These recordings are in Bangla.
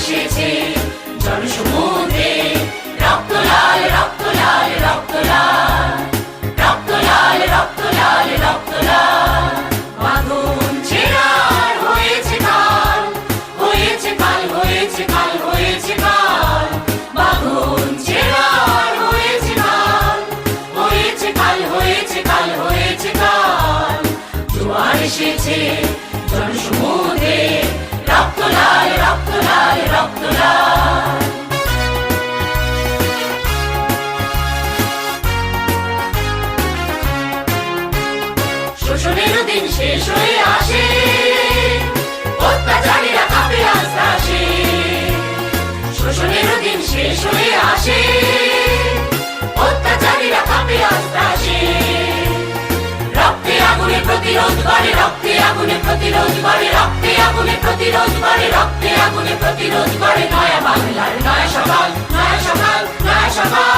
এসেছে জনসমুদ্রে, রক্ত লাল রক্ত লাল রক্ত লাল, রক্ত লাল রক্ত লাল রক্ত লাল। বাঁধন ছেঁড়ার হয়েছে কাল, হয়েছে কাল হয়েছে কাল হয়েছে কাল। বাঁধন ছেঁড়ার হয়েছে কাল, হয়েছে কাল হয়েছে কাল হয়েছে কাল। জোয়ার এসেছে জনসমুদ্রে, রক্ত লাল রক্ত লাল রক্ত লাল। শোষণের দিন শেষ হয়ে আসে, অত্যাচারীরা কাঁপে আস্তে আসে। শোষণের দিন শেষ হয়ে আসে, অত্যাচারীরা কাঁপে আস্তে আসে। রক্তে আগুনে প্রতিরোধ করে, রক্তে আগুনে প্রতিরোধ করে, রক্তে আগুনে প্রতিরোধ করে, রক্তে আগুনে প্রতিরোধ করে। নয়া বাংলার নয়া সকাল, নয়া সকাল নয়া সকাল।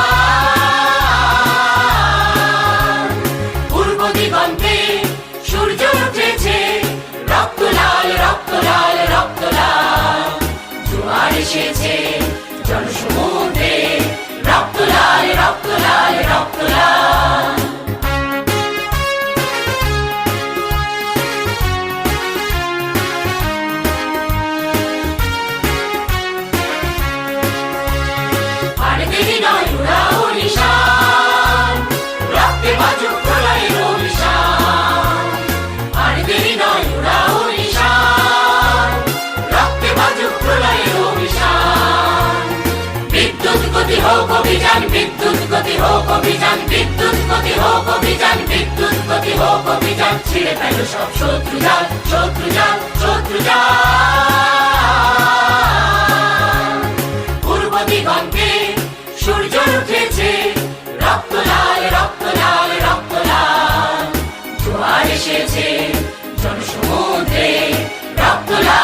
পূর্ব দিগন্তে সূর্য উঠেছে, রক্ত লাল রক্ত লাল রক্ত লাল। জোয়ার এসেছে জনসমুদ্রে, রক্ত লাল রক্ত লাল রক্ত লাল। আর দেরি নয় উড়াও নিশান, রক্তে বাজুক প্রলয়ের অভিশান। আর দেরি নয় উড়াও নিশান, রক্তে বাজুক প্রলয়ের অভিশান। বিদ্যুৎ গতি হোক অভিযান, বিদ্যুৎ গতি হোক অভিযান, বিদ্যুৎ গতি হোক অভিযান, বিদ্যুৎ গতি হোক অভিযান। ছিঁড়ে ফেল সব শত্রু জাল, শত্রু জাল, শত্রু জাল। পূর্ব দিগন্তে সূর্য উঠেছে, রক্ত লাল রক্ত লাল রক্ত লাল। জোয়ার এসেছে জনসমুদ্রে, রক্ত লাল